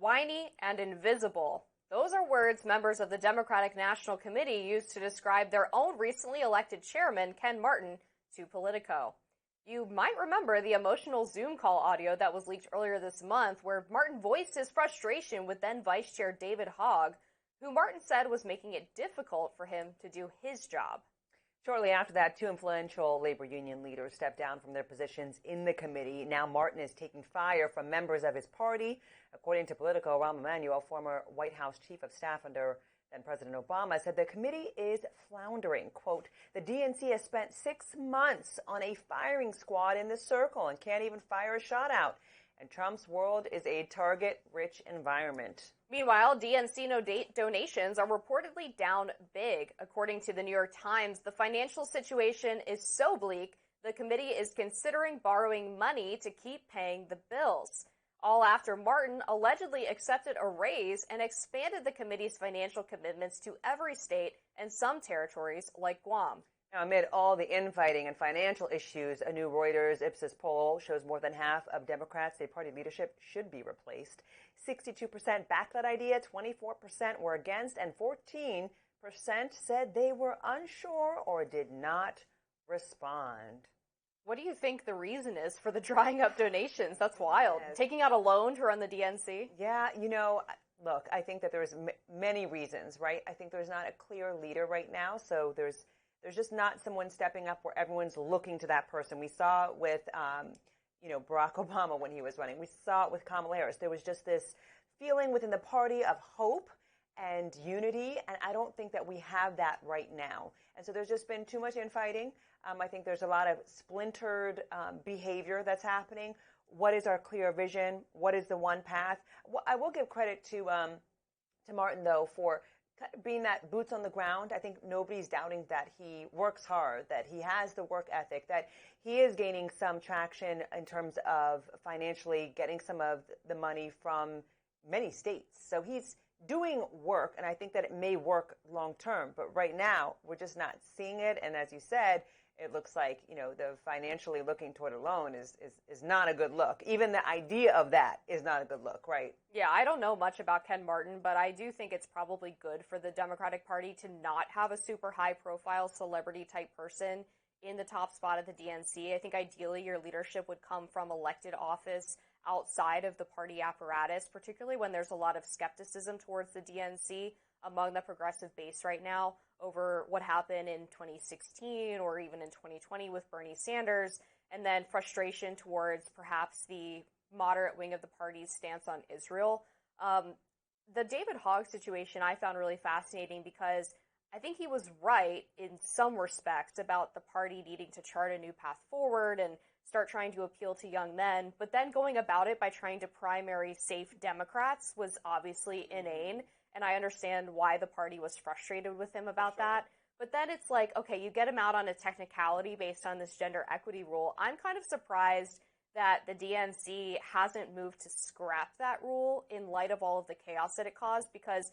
Whiny and invisible. Those are words members of the Democratic National Committee used to describe their own recently elected chairman, Ken Martin, to Politico. You might remember the emotional Zoom call audio that was leaked earlier this month where Martin voiced his frustration with then Vice Chair David Hogg, who Martin said was making it difficult for him to do his job. Shortly after that, two influential labor union leaders stepped down from their positions in the committee. Now Martin is taking fire from members of his party. According to Politico, Rahm Emmanuel, former White House chief of staff under then President Obama, said the committee is floundering. Quote, the DNC has spent 6 months on a firing squad in the circle and can't even fire a shot out. And Trump's world is a target-rich environment. Meanwhile, DNC donations are reportedly down big. According to the New York Times, the financial situation is so bleak, the committee is considering borrowing money to keep paying the bills. All after Martin allegedly accepted a raise and expanded the committee's financial commitments to every state and some territories like Guam. Now, amid all the infighting and financial issues, a new Reuters Ipsos poll shows more than half of Democrats say party leadership should be replaced. 62% backed that idea, 24% were against, and 14% said they were unsure or did not respond. What do you think the reason is for the drying up donations? That's wild. Yes. Taking out a loan to run the DNC? Yeah, look, I think that there's many reasons, right? I think there's not a clear leader right now, so there's just not someone stepping up where everyone's looking to that person. We saw it with, Barack Obama when he was running. We saw it with Kamala Harris. There was just this feeling within the party of hope and unity, and I don't think that we have that right now. And so there's just been too much infighting. I think there's a lot of splintered behavior that's happening. What is our clear vision? What is the one path? Well, I will give credit to Martin, though, for being that boots on the ground. I think nobody's doubting that he works hard, that he has the work ethic, that he is gaining some traction in terms of financially getting some of the money from many states. So he's doing work, and I think that it may work long term. But right now, we're just not seeing it. And as you said, it looks like, the financially looking toward a loan is not a good look. Even the idea of that is not a good look, right? Yeah, I don't know much about Ken Martin, but I do think it's probably good for the Democratic Party to not have a super high-profile celebrity-type person in the top spot at the DNC. I think ideally your leadership would come from elected office outside of the party apparatus, particularly when there's a lot of skepticism towards the DNC among the progressive base right now over what happened in 2016 or even in 2020 with Bernie Sanders, and then frustration towards perhaps the moderate wing of the party's stance on Israel. The David Hogg situation I found really fascinating because I think he was right in some respects about the party needing to chart a new path forward and start trying to appeal to young men, but then going about it by trying to primary safe Democrats was obviously inane. And I understand why the party was frustrated with him about that. But then it's like, okay, you get him out on a technicality based on this gender equity rule. I'm kind of surprised that the DNC hasn't moved to scrap that rule in light of all of the chaos that it caused, because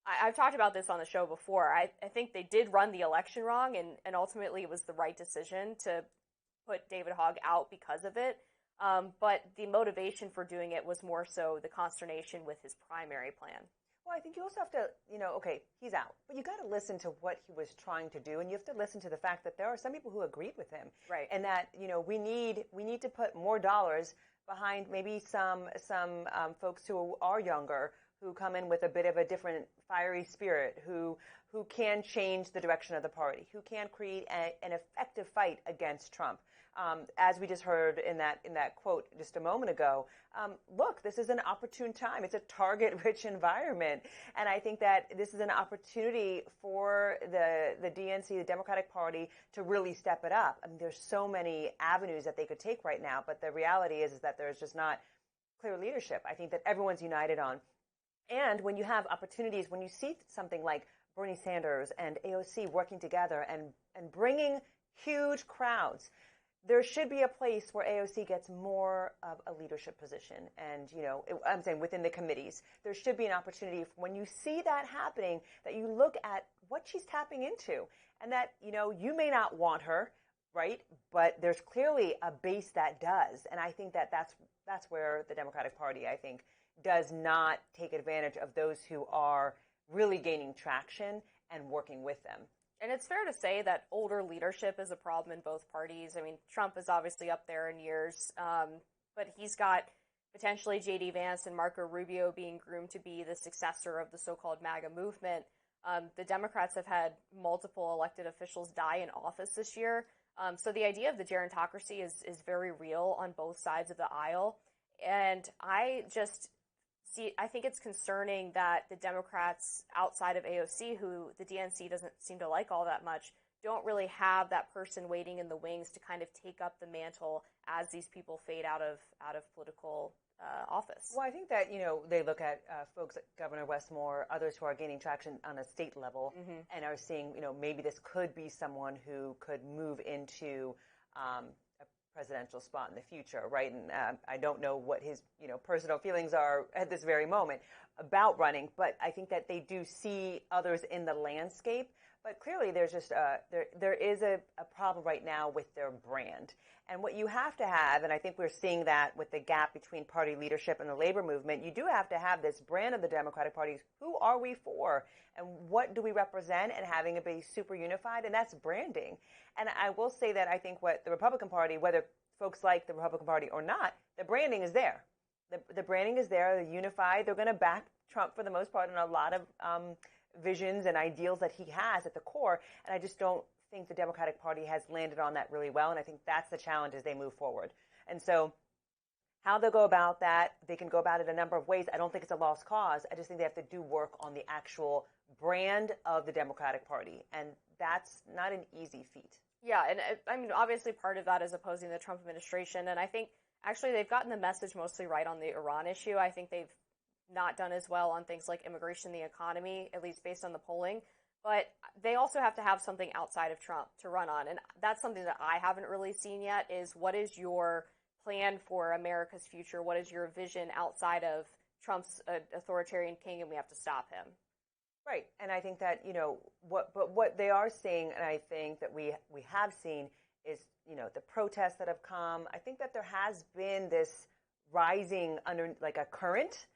I've talked about this on the show before. I think they did run the election wrong, and ultimately it was the right decision to put David Hogg out because of it. But the motivation for doing it was more so the consternation with his primary plan. Well, I think you also have to, okay, he's out, but you got to listen to what he was trying to do, and you have to listen to the fact that there are some people who agreed with him, right? And that we need to put more dollars behind maybe some folks who are younger, who come in with a bit of a different fiery spirit, who can change the direction of the party, who can create an effective fight against Trump. As we just heard in that quote just a moment ago, look, this is an opportune time. It's a target-rich environment, and I think that this is an opportunity for the DNC, the Democratic Party, to really step it up. I mean, there's so many avenues that they could take right now, but the reality is that there's just not clear leadership. I think that everyone's united on. And when you have opportunities, when you see something like Bernie Sanders and AOC working together and bringing huge crowds, there should be a place where AOC gets more of a leadership position. And, I'm saying within the committees, there should be an opportunity when you see that happening, that you look at what she's tapping into, and that, you may not want her, right? But there's clearly a base that does. And I think that that's where the Democratic Party, I think, does not take advantage of those who are really gaining traction and working with them. And it's fair to say that older leadership is a problem in both parties. I mean, Trump is obviously up there in years, but he's got potentially J.D. Vance and Marco Rubio being groomed to be the successor of the so-called MAGA movement. The Democrats have had multiple elected officials die in office this year. So the idea of the gerontocracy is very real on both sides of the aisle. And I think it's concerning that the Democrats outside of AOC, who the DNC doesn't seem to like all that much, don't really have that person waiting in the wings to kind of take up the mantle as these people fade out of political office. Well, I think that, they look at folks like Governor Westmore, others who are gaining traction on a state level, and are seeing, maybe this could be someone who could move into a presidential spot in the future, right? And I don't know what his, personal feelings are at this very moment about running, but I think that they do see others in the landscape. But clearly, there's just there is a problem right now with their brand. And what you have to have, and I think we're seeing that with the gap between party leadership and the labor movement, you do have to have this brand of the Democratic Party. Who are we for? And what do we represent? And having it be super unified, and that's branding. And I will say that I think what the Republican Party, whether folks like the Republican Party or not, the branding is there. The branding is there. They're unified. They're going to back Trump for the most part in a lot of visions and ideals that he has at the core. And I just don't think the Democratic Party has landed on that really well. And I think that's the challenge as they move forward. And so how they'll go about that, they can go about it a number of ways. I don't think it's a lost cause. I just think they have to do work on the actual brand of the Democratic Party. And that's not an easy feat. Yeah, and I mean, obviously part of that is opposing the Trump administration. And I think actually they've gotten the message mostly right on the Iran issue. I think they've not done as well on things like immigration, the economy, at least based on the polling. But they also have to have something outside of Trump to run on. And that's something that I haven't really seen yet is what is your plan for America's future? What is your vision outside of Trump's authoritarian king and we have to stop him? Right. And I think that, what they are seeing, and I think that we have seen is, the protests that have come. I think that there has been this rising under like a current,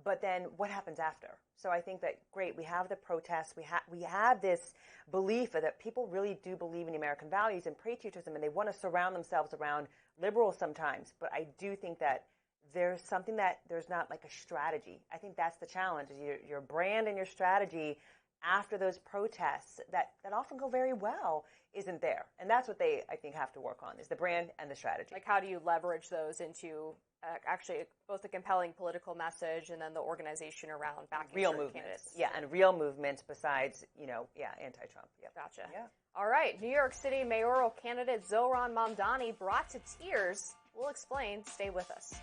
but then what happens after? So I think that, great, we have the protests, we have this belief that people really do believe in American values and patriotism, and they want to surround themselves around liberals sometimes. But I do think that there's something that there's not like a strategy. I think that's the challenge, is your brand and your strategy after those protests that often go very well isn't there. And that's what they, I think, have to work on, is the brand and the strategy. Like, how do you leverage those into actually both a compelling political message and then the organization around backing real certain movements. candidates? Yeah, and real movements besides, anti-Trump. Yep. Gotcha. Yeah. All right, New York City mayoral candidate Zohran Mamdani brought to tears. We'll explain. Stay with us.